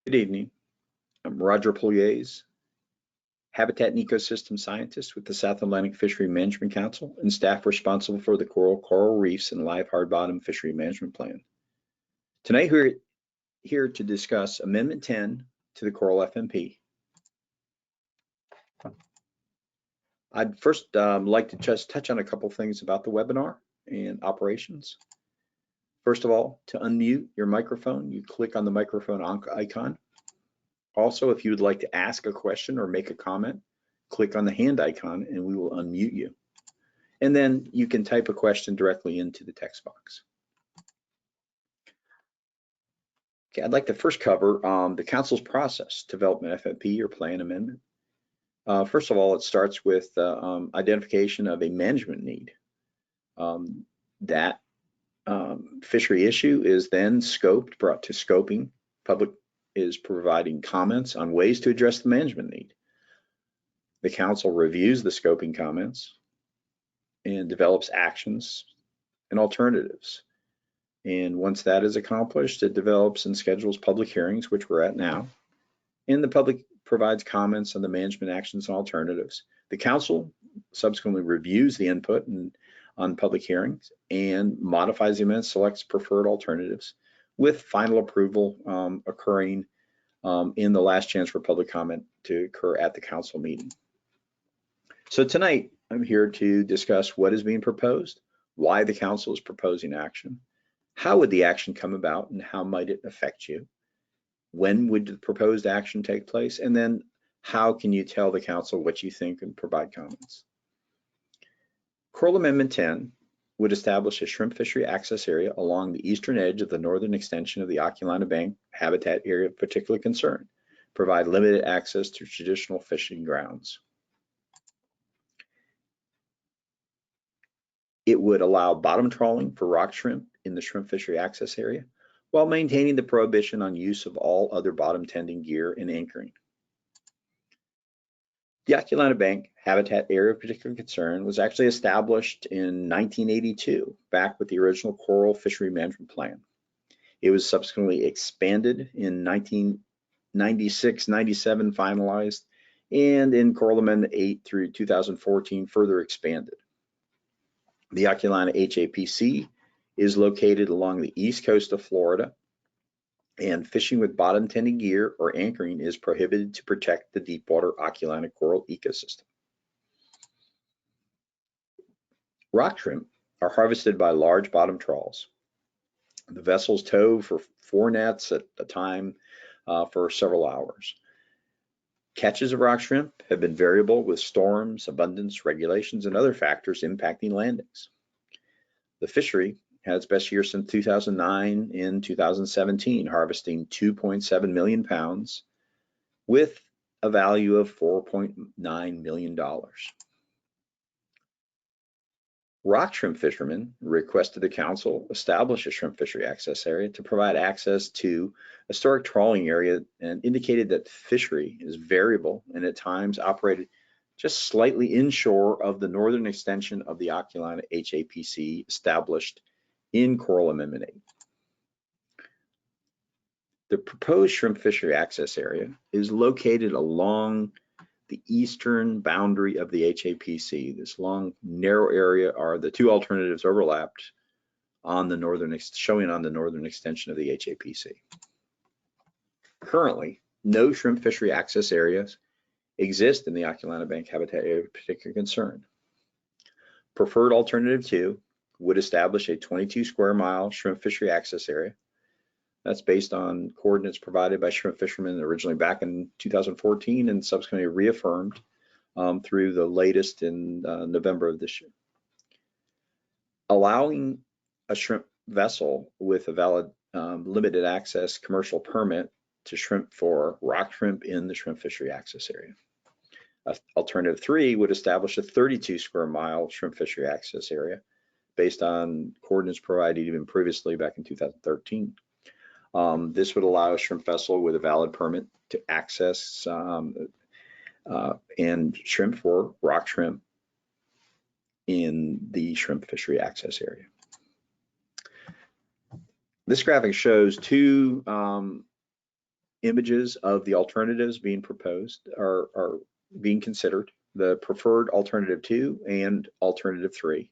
Good evening. I'm Roger Poliers, Habitat and Ecosystem Scientist with the South Atlantic Fishery Management Council and staff responsible for the coral reefs and live hard bottom fishery management plan. Tonight we're here to discuss Amendment 10 to the Coral FMP. I'd first like to just touch on a couple things about the webinar and operations. First of all, to unmute your microphone, you click on the microphone icon. Also, if you would like to ask a question or make a comment, click on the hand icon and we will unmute you. And then you can type a question directly into the text box. Okay, I'd like to first cover the Council's process to develop an FMP or plan amendment. First of all, it starts with identification of a management need. That fishery issue is then scoped, brought to scoping. Public is providing comments on ways to address the management need. The Council reviews the scoping comments and develops actions and alternatives. And once that is accomplished, it develops and schedules public hearings, which we're at now. And the public provides comments on the management actions and alternatives. The Council subsequently reviews the input on public hearings and modifies the amendments, selects preferred alternatives, with final approval occurring in the last chance for public comment to occur at the Council meeting. So tonight, I'm here to discuss what is being proposed, why the Council is proposing action, how would the action come about, and how might it affect you, when would the proposed action take place, and then how can you tell the Council what you think and provide comments. Coral Amendment 10 would establish a shrimp fishery access area along the eastern edge of the northern extension of the Oculina Bank habitat area of particular concern, provide limited access to traditional fishing grounds. It would allow bottom trawling for rock shrimp in the shrimp fishery access area, while maintaining the prohibition on use of all other bottom tending gear and anchoring. The Oculina Bank habitat area of particular concern was actually established in 1982, back with the original coral fishery management plan. It was subsequently expanded in 1996-97, finalized, and in Coral Amendment 8 through 2014, further expanded. The Oculina HAPC is located along the east coast of Florida, and fishing with bottom tending gear or anchoring is prohibited to protect the deepwater Oculina coral ecosystem. Rock shrimp are harvested by large bottom trawls. The vessels tow for 4 nets at a time for several hours. Catches of rock shrimp have been variable with storms, abundance, regulations, and other factors impacting landings. The fishery had its best year since 2009 in 2017, harvesting 2.7 million pounds with a value of $4.9 million. Rock shrimp fishermen requested the Council establish a shrimp fishery access area to provide access to a historic trawling area, and indicated that fishery is variable and at times operated just slightly inshore of the northern extension of the Oculina HAPC established in Coral Amendment 8. The proposed shrimp fishery access area is located along the eastern boundary of the HAPC. This long, narrow area are the two alternatives overlapped on the northern, showing on the northern extension of the HAPC. Currently, no shrimp fishery access areas exist in the Oculina Bank habitat area of particular concern. Preferred alternative 2 would establish a 22 square mile shrimp fishery access area. That's based on coordinates provided by shrimp fishermen originally back in 2014 and subsequently reaffirmed through the latest in November of this year. Allowing a shrimp vessel with a valid limited access commercial permit to shrimp for rock shrimp in the shrimp fishery access area. Alternative 3 would establish a 32 square mile shrimp fishery access area based on coordinates provided even previously back in 2013. This would allow a shrimp vessel with a valid permit to access and shrimp for rock shrimp in the shrimp fishery access area. This graphic shows two images of the alternatives being proposed are being considered, the preferred alternative 2 and alternative 3.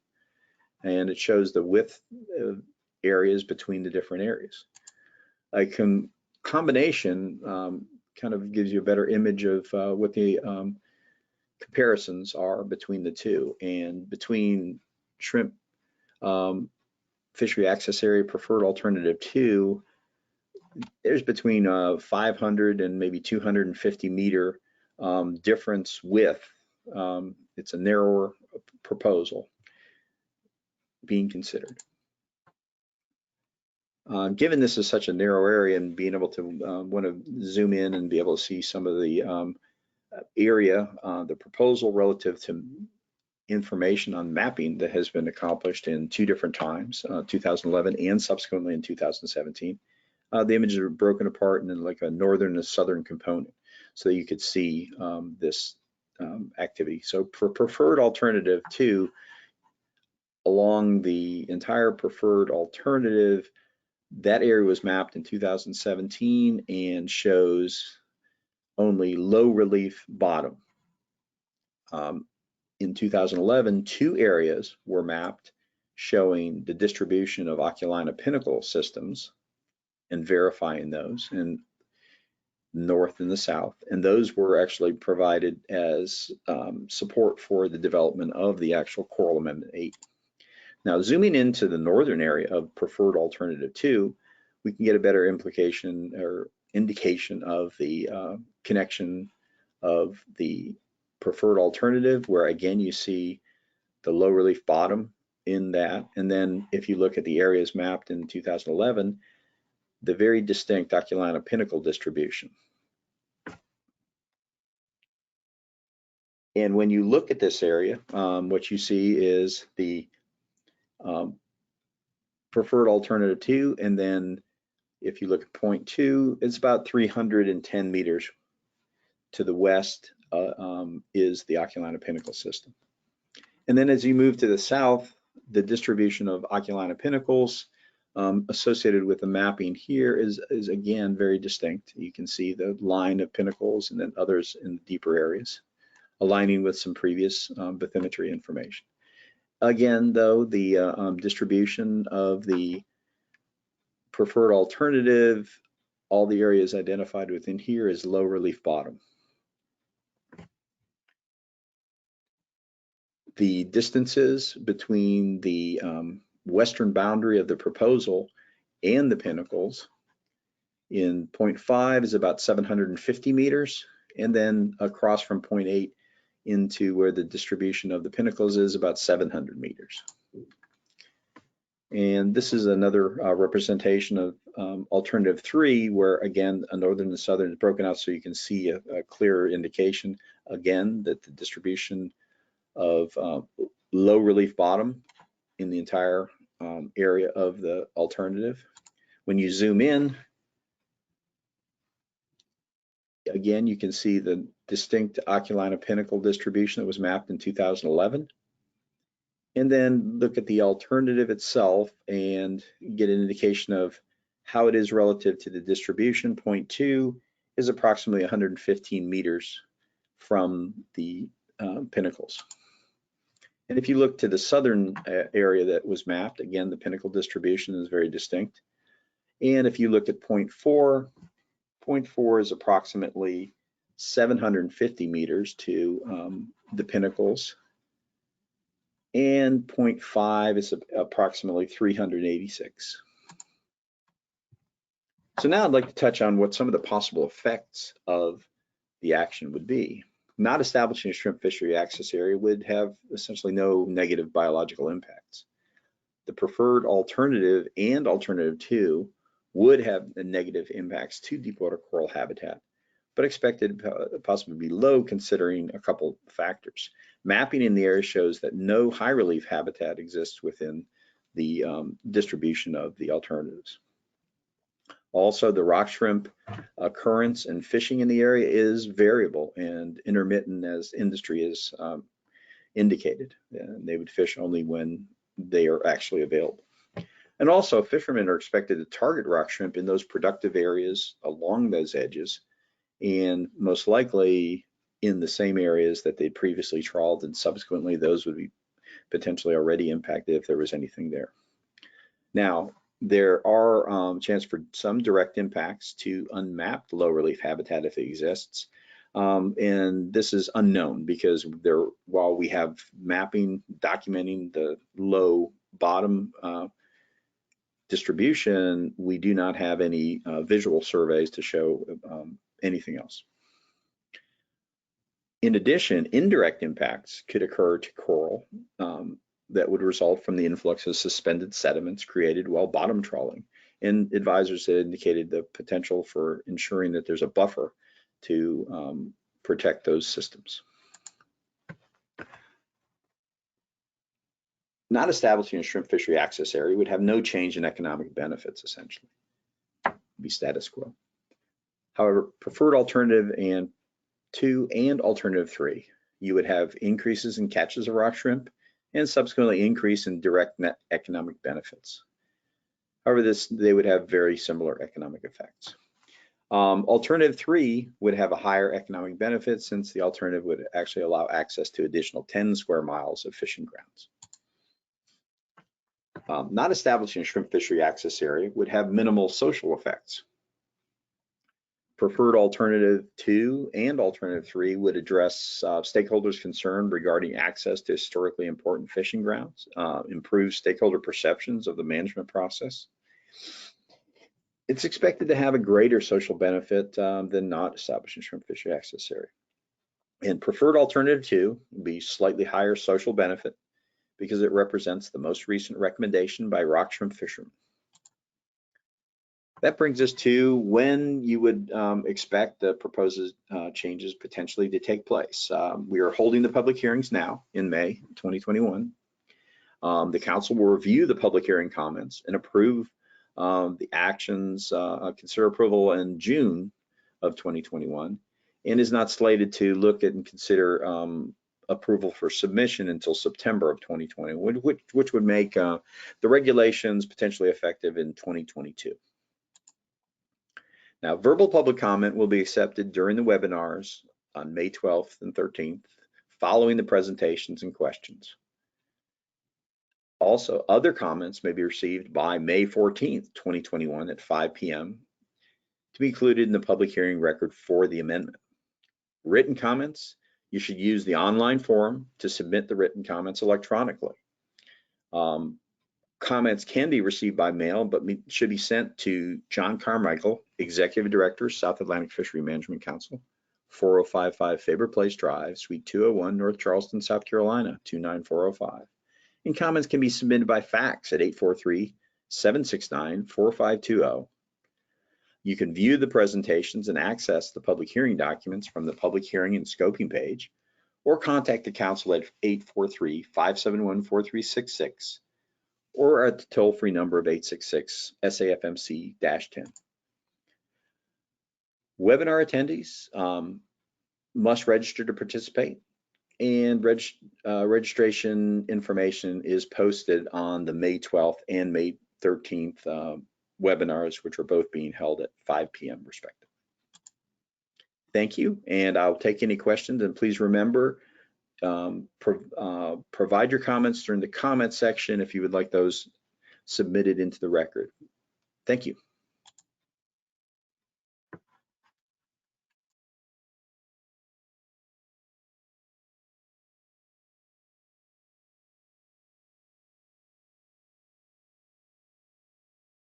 And it shows the width of areas between the different areas. A combination kind of gives you a better image of what the comparisons are between the two. And between shrimp fishery access area preferred alternative 2, there's between 500 and maybe 250 meter difference width. It's a narrower proposal being considered. Given this is such a narrow area and being able to want to zoom in and be able to see some of the area, the proposal relative to information on mapping that has been accomplished in 2 different times, 2011 and subsequently in 2017. The images are broken apart in like a northern and a southern component so that you could see this activity. So for preferred alternative 2, along the entire preferred alternative, that area was mapped in 2017 and shows only low relief bottom. In 2011, 2 areas were mapped showing the distribution of Oculina pinnacle systems and verifying those in north and the south. And those were actually provided as support for the development of the actual Coral Amendment 8. Now, zooming into the northern area of preferred alternative 2, we can get a better implication or indication of the connection of the preferred alternative, where again you see the low relief bottom in that. And then if you look at the areas mapped in 2011, the very distinct Oculina pinnacle distribution. And when you look at this area, what you see is the preferred alternative 2, and then if you look at point 2, it's about 310 meters to the west is the Oculina pinnacle system. And then as you move to the south, the distribution of Oculina pinnacles associated with the mapping here is again very distinct. You can see the line of pinnacles and then others in the deeper areas, aligning with some previous bathymetry information. Again, though, the distribution of the preferred alternative, all the areas identified within here is low relief bottom. The distances between the western boundary of the proposal and the pinnacles in point 5 is about 750 meters, and then across from point 8 into where the distribution of the pinnacles is about 700 meters. And this is another representation of alternative 3, where again a northern and southern is broken out so you can see a clearer indication again that the distribution of low relief bottom in the entire area of the alternative. When you zoom in, again you can see the distinct Oculina pinnacle distribution that was mapped in 2011. And then look at the alternative itself and get an indication of how it is relative to the distribution. Point 2 is approximately 115 meters from the pinnacles. And if you look to the southern area that was mapped, again, the pinnacle distribution is very distinct. And if you look at point 4 is approximately 750 meters to the pinnacles. And 0.5 is approximately 386. So now I'd like to touch on what some of the possible effects of the action would be. Not establishing a shrimp fishery access area would have essentially no negative biological impacts. The preferred alternative and alternative 2 would have negative impacts to deepwater coral habitat, but expected to possibly be low considering a couple factors. Mapping in the area shows that no high relief habitat exists within the distribution of the alternatives. Also, the rock shrimp occurrence and fishing in the area is variable and intermittent, as industry is indicated. They would fish only when they are actually available. And also, fishermen are expected to target rock shrimp in those productive areas along those edges, and most likely in the same areas that they previously trawled, and subsequently those would be potentially already impacted if there was anything there. Now, there are chance for some direct impacts to unmapped low relief habitat if it exists. And this is unknown because while we have mapping documenting the low bottom distribution, we do not have any visual surveys to show anything else. In addition, indirect impacts could occur to coral that would result from the influx of suspended sediments created while bottom trawling. And advisors had indicated the potential for ensuring that there's a buffer to protect those systems. Not establishing a shrimp fishery access area would have no change in economic benefits, essentially. It'd be status quo. However, preferred alternative and 2 and alternative 3, you would have increases in catches of rock shrimp and subsequently increase in direct net economic benefits. However, they would have very similar economic effects. Alternative 3 would have a higher economic benefit since the alternative would actually allow access to additional 10 square miles of fishing grounds. Not establishing a shrimp fishery access area would have minimal social effects. Preferred alternative 2 and alternative 3 would address stakeholders' concern regarding access to historically important fishing grounds, improve stakeholder perceptions of the management process. It's expected to have a greater social benefit than not establishing shrimp fishery access area. And preferred alternative 2 would be slightly higher social benefit because it represents the most recent recommendation by rock shrimp fishermen. That brings us to when you would expect the proposed changes potentially to take place. We are holding the public hearings now in May 2021. The council will review the public hearing comments and approve the actions, consider approval in June of 2021, and is not slated to look at and consider approval for submission until September of 2020, which would make the regulations potentially effective in 2022. Now, verbal public comment will be accepted during the webinars on May 12th and 13th, following the presentations and questions. Also, other comments may be received by May 14th, 2021 at 5 p.m. to be included in the public hearing record for the amendment. Written comments, you should use the online form to submit the written comments electronically. Comments can be received by mail, but should be sent to John Carmichael, Executive Director, South Atlantic Fishery Management Council, 4055 Faber Place Drive, Suite 201, North Charleston, South Carolina, 29405. And comments can be submitted by fax at 843-769-4520. You can view the presentations and access the public hearing documents from the public hearing and scoping page, or contact the council at 843-571-4366. or at the toll-free number of 866-SAFMC-10. Webinar attendees must register to participate, and registration information is posted on the May 12th and May 13th webinars, which are both being held at 5 p.m. respectively. Thank you, and I'll take any questions, and please remember, provide your comments during the comment section if you would like those submitted into the record. Thank you.